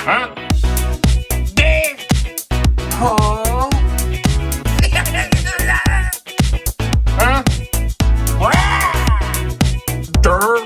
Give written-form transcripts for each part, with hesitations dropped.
Huh? There. Oh. Huh? Durr.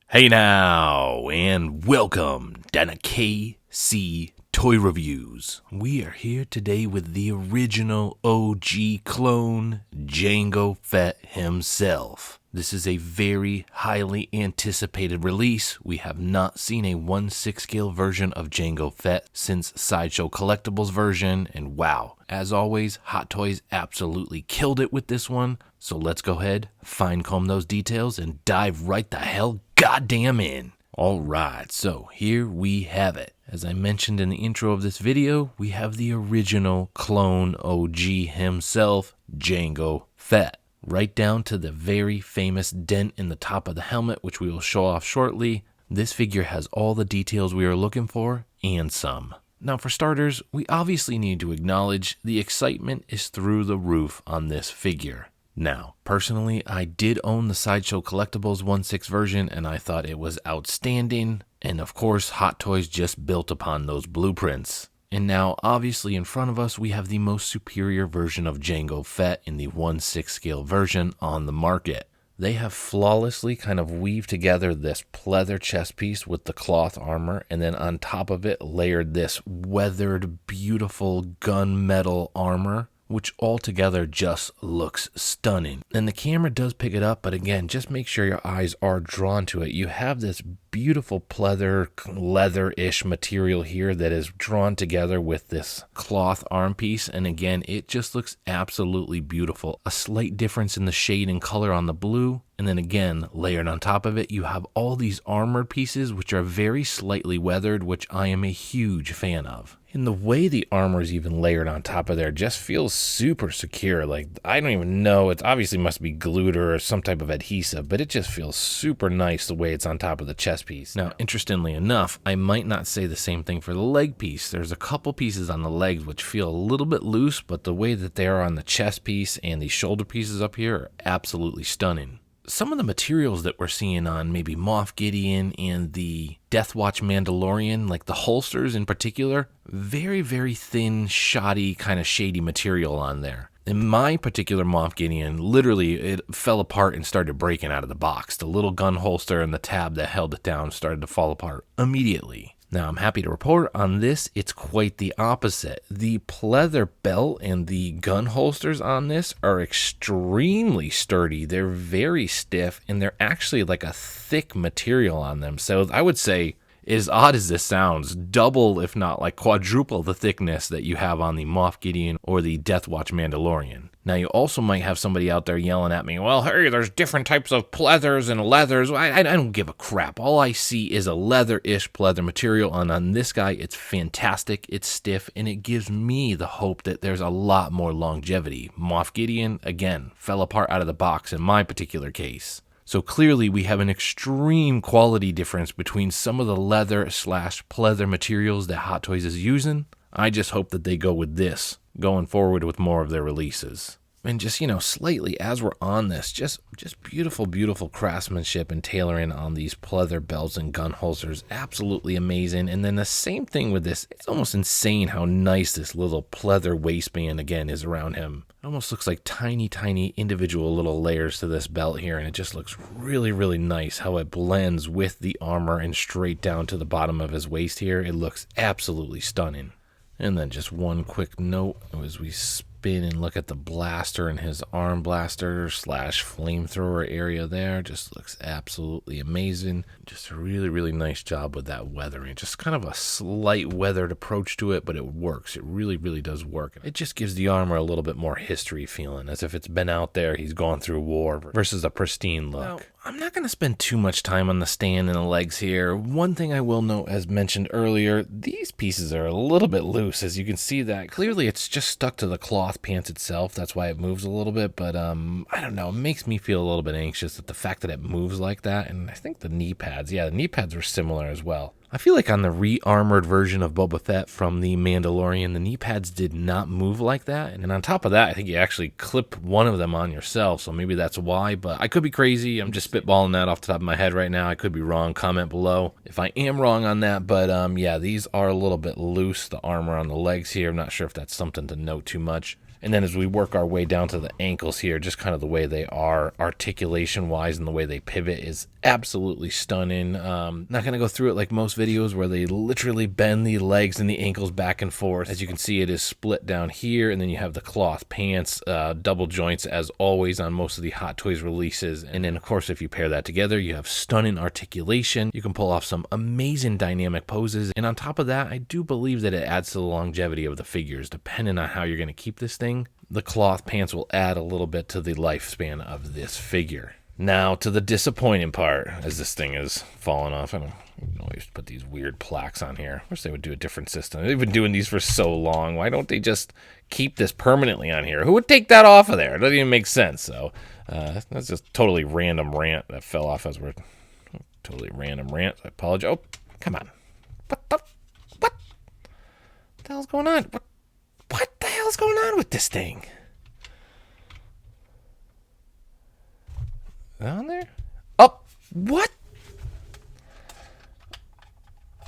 Hey now, and welcome down to KC Toy Reviews. We are here today with the original OG clone, Jango Fett himself. This is a very highly anticipated release. We have not seen a 1/6 scale version of Jango Fett since Sideshow Collectibles version, and wow, as always, Hot Toys absolutely killed it with this one. So let's go ahead, fine comb those details, and dive right the hell goddamn in. Alright, so here we have it. As I mentioned in the intro of this video, we have the original clone OG himself, Jango Fett. Right down to the very famous dent in the top of the helmet, which we will show off shortly. This figure has all the details we are looking for, and some. Now for starters, we obviously need to acknowledge the excitement is through the roof on this figure. Now, personally, I did own the Sideshow Collectibles 1/6 version, and I thought it was outstanding. And of course, Hot Toys just built upon those blueprints. And now, obviously in front of us, we have the most superior version of Jango Fett in the 1/6 scale version on the market. They have flawlessly kind of weaved together this pleather chest piece with the cloth armor, and then on top of it layered this weathered, beautiful gunmetal armor, which altogether just looks stunning. And the camera does pick it up, but again, just make sure your eyes are drawn to it. You have this beautiful pleather, leather-ish material here that is drawn together with this cloth arm piece, and again, it just looks absolutely beautiful. A slight difference in the shade and color on the blue, and then again, layered on top of it, you have all these armored pieces which are very slightly weathered, which I am a huge fan of. And the way the armor is even layered on top of there just feels super secure. Like, I don't even know, it obviously must be glued or some type of adhesive, but it just feels super nice the way it's on top of the chest piece. Now, interestingly enough, I might not say the same thing for the leg piece. There's a couple pieces on the legs which feel a little bit loose, but the way that they are on the chest piece and the shoulder pieces up here are absolutely stunning. Some of the materials that we're seeing on maybe Moff Gideon and the Death Watch Mandalorian, like the holsters in particular, very, very thin, shoddy, kind of shady material on there. In my particular Moff Gideon, literally it fell apart and started breaking out of the box. The little gun holster and the tab that held it down started to fall apart immediately. Now, I'm happy to report on this, it's quite the opposite. The pleather belt and the gun holsters on this are extremely sturdy. They're very stiff, and they're actually like a thick material on them. So I would say, as odd as this sounds, double if not like quadruple the thickness that you have on the Moff Gideon or the Death Watch Mandalorian. Now, you also might have somebody out there yelling at me, well, hey, there's different types of pleathers and leathers. I don't give a crap. All I see is a leather-ish pleather material, and on this guy, it's fantastic, it's stiff, and it gives me the hope that there's a lot more longevity. Moff Gideon, again, fell apart out of the box in my particular case. So clearly we have an extreme quality difference between some of the leather/pleather materials that Hot Toys is using. I just hope that they go with this going forward with more of their releases. And just, slightly as we're on this, just beautiful, beautiful craftsmanship and tailoring on these pleather belts and gun holsters. Absolutely amazing. And then the same thing with this. It's almost insane how nice this little pleather waistband again is around him. It almost looks like tiny, tiny individual little layers to this belt here. And it just looks really, really nice how it blends with the armor and straight down to the bottom of his waist here. It looks absolutely stunning. And then just one quick note as we spin and look at the blaster and his arm blaster/flamethrower area there. Just looks absolutely amazing. Just a really, really nice job with that weathering. Just kind of a slight weathered approach to it, but it works. It really, really does work. It just gives the armor a little bit more history feeling, as if it's been out there, he's gone through war, versus a pristine look. Now, I'm not going to spend too much time on the stand and the legs here. One thing I will note, as mentioned earlier, these pieces are a little bit loose, as you can see that. Clearly it's just stuck to the cloth pants itself, that's why it moves a little bit, but I don't know, it makes me feel a little bit anxious at the fact that it moves like that. And I think the knee pads, yeah, the knee pads are similar as well. I feel like on the re-armored version of Boba Fett from The Mandalorian, the knee pads did not move like that. And on top of that, I think you actually clip one of them on yourself, so maybe that's why. But I could be crazy. I'm just spitballing that off the top of my head right now. I could be wrong. Comment below if I am wrong on that. But yeah, these are a little bit loose, the armor on the legs here. I'm not sure if that's something to note too much. And then as we work our way down to the ankles here, just kind of the way they are articulation-wise and the way they pivot is absolutely stunning. Not going to go through it like most videos where they literally bend the legs and the ankles back and forth. As you can see, it is split down here, and then you have the cloth pants, double joints as always on most of the Hot Toys releases. And then, of course, if you pair that together, you have stunning articulation. You can pull off some amazing dynamic poses. And on top of that, I do believe that it adds to the longevity of the figures, depending on how you're going to keep this thing. The cloth pants will add a little bit to the lifespan of this figure. Now to the disappointing part, as this thing is falling off. I don't always put these weird plaques on here. I wish they would do a different system. They've been doing these for so long. Why don't they just keep this permanently on here? Who would take that off of there? It doesn't even make sense. So that's just totally random rant that fell off as we're totally random rant. I apologize. Oh, come on. What the hell's going on? What the hell's going on with this thing? On there? Oh, what?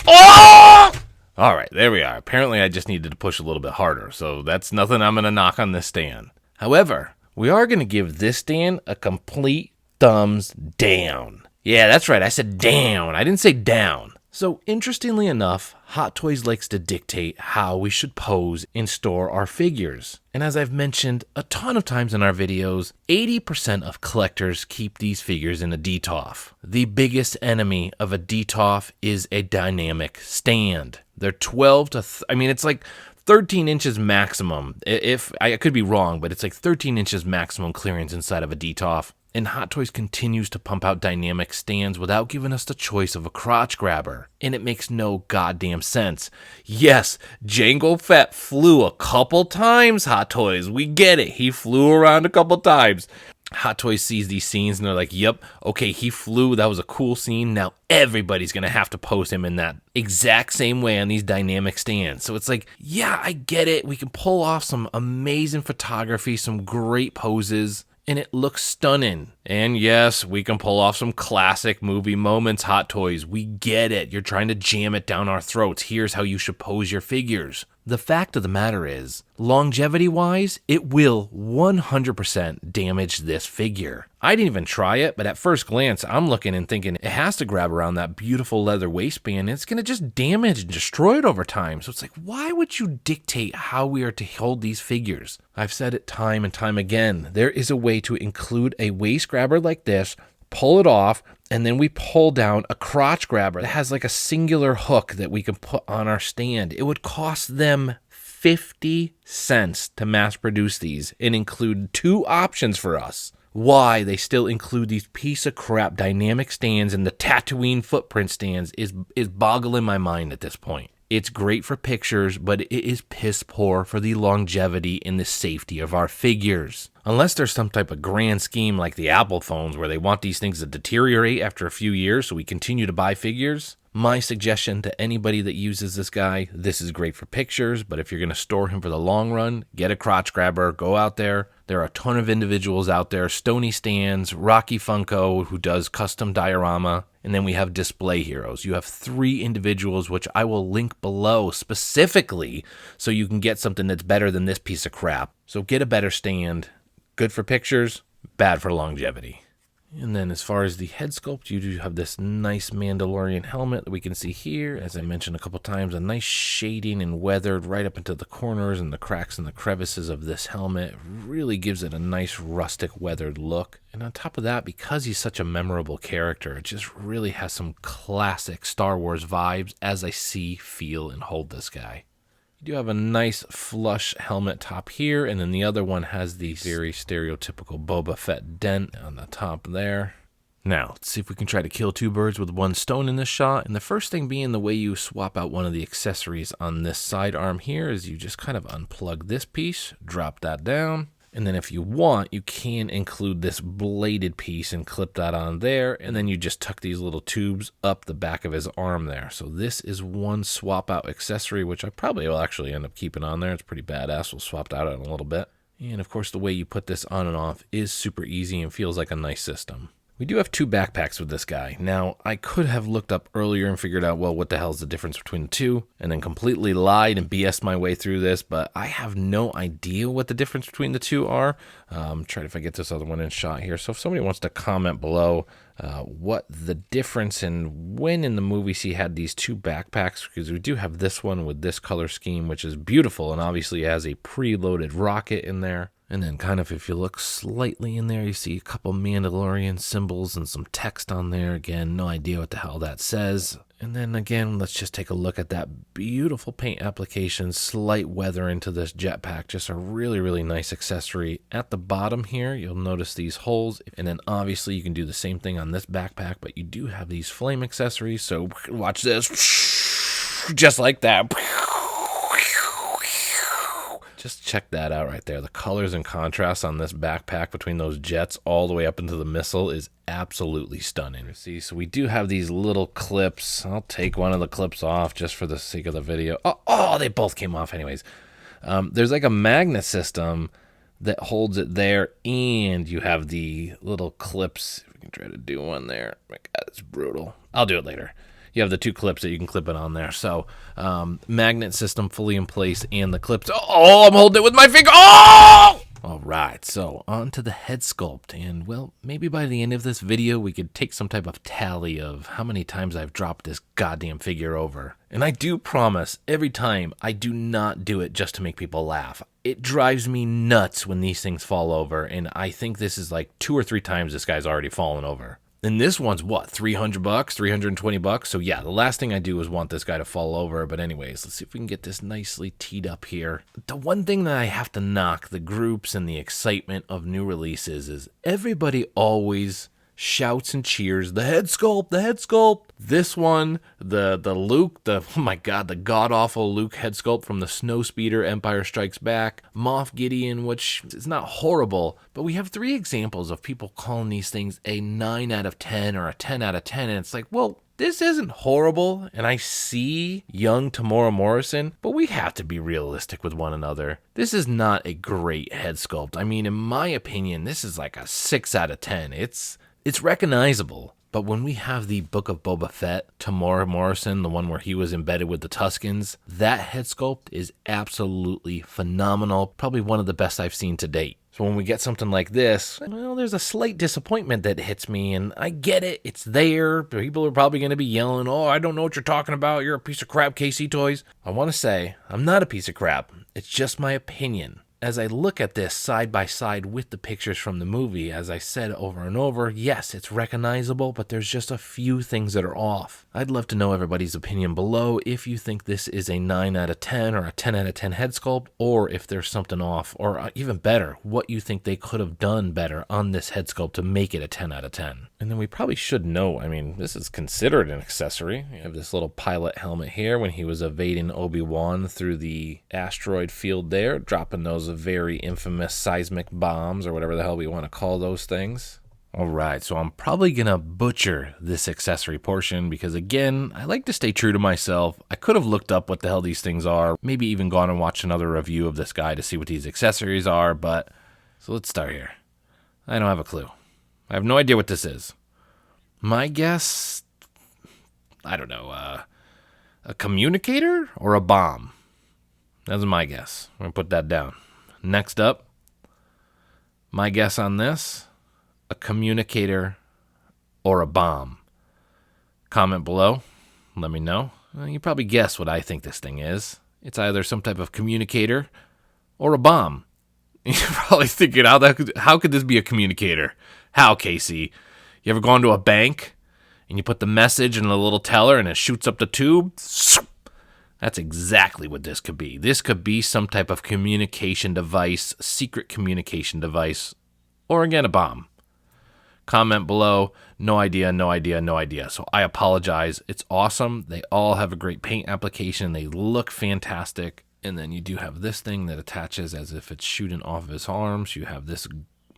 Oh! All right, there we are. Apparently, I just needed to push a little bit harder, so that's nothing I'm going to knock on this stand. However, we are going to give this stand a complete thumbs down. Yeah, that's right. I said down. I didn't say down. So interestingly enough, Hot Toys likes to dictate how we should pose and store our figures. And as I've mentioned a ton of times in our videos, 80% of collectors keep these figures in a DTOF. The biggest enemy of a DTOF is a dynamic stand. They're 12 to, it's like 13 inches maximum. If I could be wrong, but it's like 13 inches maximum clearance inside of a DTOF. And Hot Toys continues to pump out dynamic stands without giving us the choice of a crotch grabber. And it makes no goddamn sense. Yes, Jango Fett flew a couple times, Hot Toys. We get it. He flew around a couple times. Hot Toys sees these scenes and they're like, yep, okay, he flew. That was a cool scene. Now everybody's going to have to pose him in that exact same way on these dynamic stands. So it's like, yeah, I get it. We can pull off some amazing photography, some great poses. And it looks stunning. And yes, we can pull off some classic movie moments, Hot Toys. We get it. You're trying to jam it down our throats. Here's how you should pose your figures. The fact of the matter is, longevity-wise, it will 100% damage this figure. I didn't even try it, but at first glance, I'm looking and thinking it has to grab around that beautiful leather waistband, and it's going to just damage and destroy it over time. So it's like, why would you dictate how we are to hold these figures? I've said it time and time again. There is a way to include a waist grabber like this, pull it off, and then we pull down a crotch grabber that has like a singular hook that we can put on our stand. It would cost them 50 cents to mass produce these and include two options for us. Why they still include these piece of crap dynamic stands and the Tatooine footprint stands is boggling my mind at this point. It's great for pictures, but it is piss poor for the longevity and the safety of our figures. Unless there's some type of grand scheme like the Apple phones where they want these things to deteriorate after a few years so we continue to buy figures. My suggestion to anybody that uses this guy, this is great for pictures, but if you're going to store him for the long run, get a crotch grabber, go out there. There are a ton of individuals out there, Stony Stands, Rocky Funko, who does custom diorama, and then we have Display Heroes. You have 3 individuals, which I will link below specifically so you can get something that's better than this piece of crap. So get a better stand. Good for pictures, bad for longevity. And then as far as the head sculpt, you do have this nice Mandalorian helmet that we can see here. As I mentioned a couple times, a nice shading and weathered right up into the corners and the cracks and the crevices of this helmet. Really gives it a nice rustic weathered look. And on top of that, because he's such a memorable character, it just really has some classic Star Wars vibes as I see, feel, and hold this guy. You do have a nice flush helmet top here, and then the other one has the very stereotypical Boba Fett dent on the top there. Now, let's see if we can try to kill 2 birds with 1 stone in this shot. And the first thing being the way you swap out one of the accessories on this sidearm here is you just kind of unplug this piece, drop that down. And then if you want, you can include this bladed piece and clip that on there. And then you just tuck these little tubes up the back of his arm there. So this is one swap out accessory, which I probably will actually end up keeping on there. It's pretty badass. We'll swap that out in a little bit. And of course, the way you put this on and off is super easy and feels like a nice system. We do have 2 backpacks with this guy. Now, I could have looked up earlier and figured out, well, what the hell is the difference between the two, and then completely lied and BS'd my way through this, but I have no idea what the difference between the two are. Try if I get this other one in shot here. So if somebody wants to comment below what the difference and when in the movies he had these 2 backpacks, because we do have this one with this color scheme, which is beautiful, and obviously has a preloaded rocket in there. And then kind of if you look slightly in there, you see a couple Mandalorian symbols and some text on there. Again, no idea what the hell that says. And then again, let's just take a look at that beautiful paint application, slight weather into this jetpack. Just a really, really nice accessory. At the bottom here, you'll notice these holes. And then obviously you can do the same thing on this backpack, but you do have these flame accessories. So watch this. Just like that. Just check that out right there. The colors and contrast on this backpack between those jets all the way up into the missile is absolutely stunning. See, so we do have these little clips. I'll take one of the clips off just for the sake of the video. Oh, they both came off anyways. There's like a magnet system that holds it there, and you have the little clips. If we can try to do one there. Oh my God, it's brutal. I'll do it later. You have the 2 clips that you can clip it on there. So magnet system fully in place and the clips. Oh, I'm holding it with my finger. Oh! All right, so on to the head sculpt. And well, maybe by the end of this video, we could take some type of tally of how many times I've dropped this goddamn figure over. And I do promise, every time I do not do it just to make people laugh. It drives me nuts when these things fall over. And I think this is like 2 or 3 times this guy's already fallen over. And this one's what, $300, $320? So yeah, the last thing I do is want this guy to fall over. But anyways, let's see if we can get this nicely teed up here. The one thing that I have to knock the groups and the excitement of new releases is everybody always shouts and cheers, the head sculpt, the head sculpt. This one, the Luke, oh my God, the god-awful Luke head sculpt from the Snowspeeder Empire Strikes Back, Moff Gideon, which is not horrible, but we have 3 examples of people calling these things a 9 out of 10 or a 10 out of 10, and it's like, well, this isn't horrible, and I see young Tamora Morrison, but we have to be realistic with one another. This is not a great head sculpt. I mean, in my opinion, this is like a 6 out of 10. It's recognizable, but when we have the Book of Boba Fett, Tamora Morrison, the one where he was embedded with the Tuskens, that head sculpt is absolutely phenomenal, probably one of the best I've seen to date. So when we get something like this, well, there's a slight disappointment that hits me, and I get it, it's there. People are probably going to be yelling, oh, I don't know what you're talking about, you're a piece of crap, KC Toys. I want to say, I'm not a piece of crap, it's just my opinion. As I look at this side by side with the pictures from the movie, as I said over and over, yes, it's recognizable, but there's just a few things that are off. I'd love to know everybody's opinion below if you think this is a 9 out of 10 or a 10 out of 10 head sculpt, or if there's something off, or even better, what you think they could have done better on this head sculpt to make it a 10 out of 10. And then we probably should know, I mean, this is considered an accessory. You have this little pilot helmet here when he was evading Obi-Wan through the asteroid field there, dropping those very infamous seismic bombs, or whatever the hell we want to call those things. Alright, so I'm probably gonna butcher this accessory portion because, again, I like to stay true to myself. I could have looked up what the hell these things are, maybe even gone and watched another review of this guy to see what these accessories are, but so let's start here. I don't have a clue. I have no idea what this is. My guess, I don't know, a communicator or a bomb? That's my guess. I'm gonna put that down. Next up, my guess on this, a communicator or a bomb. Comment below, let me know. You probably guess what I think this thing is. It's either some type of communicator or a bomb. You're probably thinking, how could this be a communicator? How, Casey? You ever gone to a bank and you put the message in a little teller and it shoots up the tube? That's exactly what this could be. This could be some type of communication device, secret communication device, or again, a bomb. Comment below. No idea, no idea, no idea. So I apologize. It's awesome. They all have a great paint application. They look fantastic. And then you do have this thing that attaches as if it's shooting off of his arms. You have this,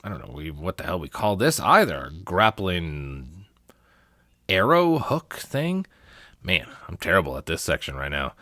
I don't know what the hell we call this either. Grappling arrow hook thing. Man, I'm terrible at this section right now.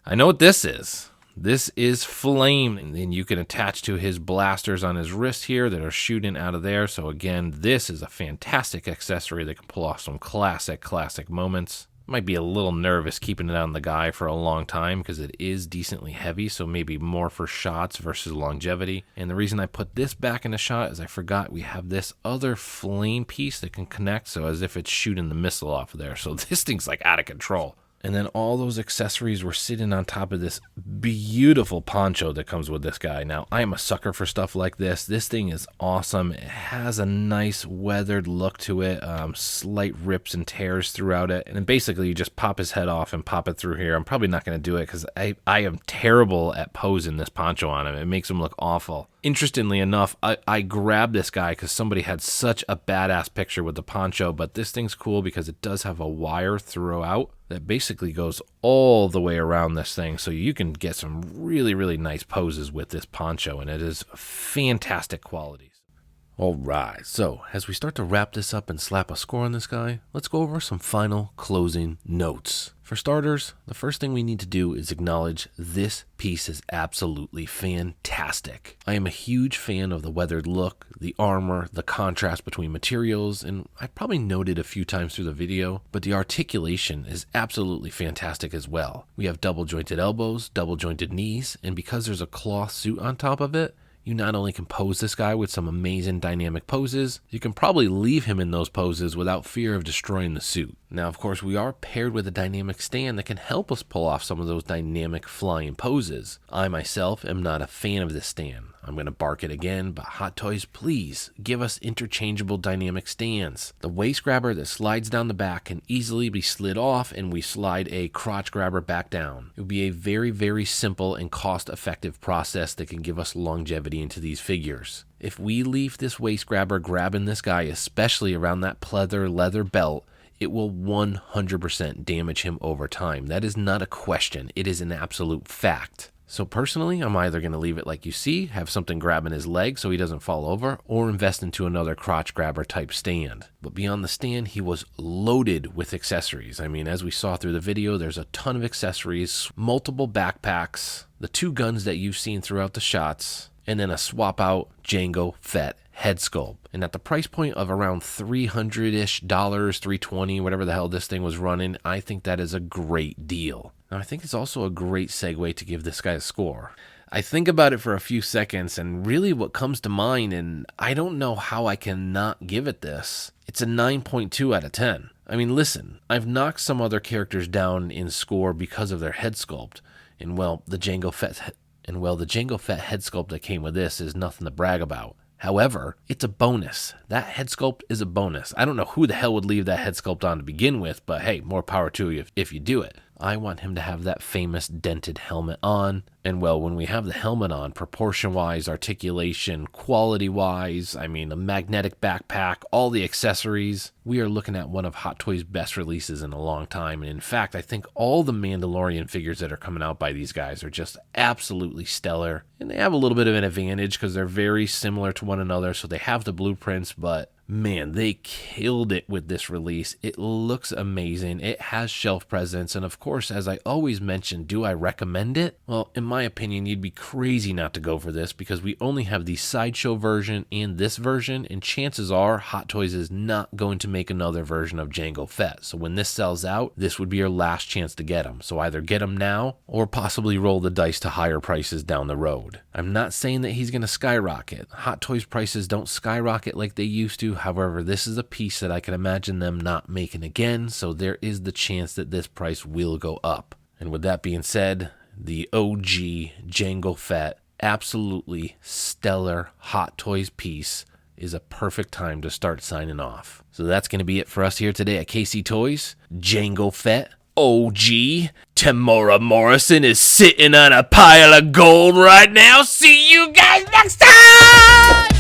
I know what this is. This is flame, and then you can attach to his blasters on his wrist here that are shooting out of there. So again, this is a fantastic accessory that can pull off some classic moments. Might be a little nervous keeping it on the guy for a long time because it is decently heavy, so maybe more for shots versus longevity. And the reason I put this back in the shot is I forgot we have this other flame piece that can connect, so as if it's shooting the missile off of there. So this thing's like out of control. And then all those accessories were sitting on top of this beautiful poncho that comes with this guy. Now, I am a sucker for stuff like this. This thing is awesome. It has a nice weathered look to it, slight rips and tears throughout it. And then basically you just pop his head off and pop it through here. I'm probably not going to do it because I am terrible at posing this poncho on him. It makes him look awful. Interestingly enough, I grabbed this guy because somebody had such a badass picture with the poncho, but this thing's cool because it does have a wire throughout that basically goes all the way around this thing, so you can get some really nice poses with this poncho, and it is fantastic qualities. Alright, so as we start to wrap this up and slap a score on this guy, let's go over some final closing notes. For starters, the first thing we need to do is acknowledge this piece is absolutely fantastic. I am a huge fan of the weathered look, the armor, the contrast between materials, and I probably noted a few times through the video, but the articulation is absolutely fantastic as well. We have double jointed elbows, double jointed knees, and because there's a cloth suit on top of it, you not only can pose this guy with some amazing dynamic poses, you can probably leave him in those poses without fear of destroying the suit. Now, of course, we are paired with a dynamic stand that can help us pull off some of those dynamic flying poses. I myself am not a fan of this stand. I'm going to bark it again, but Hot Toys, please give us interchangeable dynamic stands. The waist grabber that slides down the back can easily be slid off, and we slide a crotch grabber back down. It would be a very simple and cost-effective process that can give us longevity into these figures. If we leave this waist grabber grabbing this guy, especially around that pleather leather belt, it will 100% damage him over time. That is not a question. It is an absolute fact. So personally, I'm either going to leave it like you see, have something grabbing his leg so he doesn't fall over, or invest into another crotch grabber type stand. But beyond the stand, he was loaded with accessories. I mean, as we saw through the video, there's a ton of accessories, multiple backpacks, the two guns that you've seen throughout the shots, and then a swap out Jango Fett head sculpt. And at the price point of around $300-ish, $320, whatever the hell this thing was running, I think that is a great deal. Now, I think it's also a great segue to give this guy a score. I think about it for a few seconds, and really what comes to mind, and I don't know how I can not give it this, it's a 9.2 out of 10. I mean, listen, I've knocked some other characters down in score because of their head sculpt, and well, the Jango Fett head sculpt that came with this is nothing to brag about. However, it's a bonus. That head sculpt is a bonus. I don't know who the hell would leave that head sculpt on to begin with, but hey, more power to you if you do it. I want him to have that famous dented helmet on. And well, when we have the helmet on, proportion-wise, articulation, quality-wise, I mean, the magnetic backpack, all the accessories, we are looking at one of Hot Toys' best releases in a long time. And in fact, I think all the Mandalorian figures that are coming out by these guys are just absolutely stellar. And they have a little bit of an advantage because they're very similar to one another, so they have the blueprints, but man, they killed it with this release. It looks amazing. It has shelf presence. And of course, as I always mention, do I recommend it? Well, in my opinion, you'd be crazy not to go for this because we only have the sideshow version and this version. And chances are Hot Toys is not going to make another version of Jango Fett. So when this sells out, this would be your last chance to get them. So either get them now or possibly roll the dice to higher prices down the road. I'm not saying that he's going to skyrocket. Hot Toys prices don't skyrocket like they used to. However, this is a piece that I can imagine them not making again, so there is the chance that this price will go up. And with that being said, the OG Jango Fett, absolutely stellar Hot Toys piece, is a perfect time to start signing off. So that's going to be it for us here today at KC Toys. Jango Fett, OG. Tamora Morrison is sitting on a pile of gold right now. See you guys next time!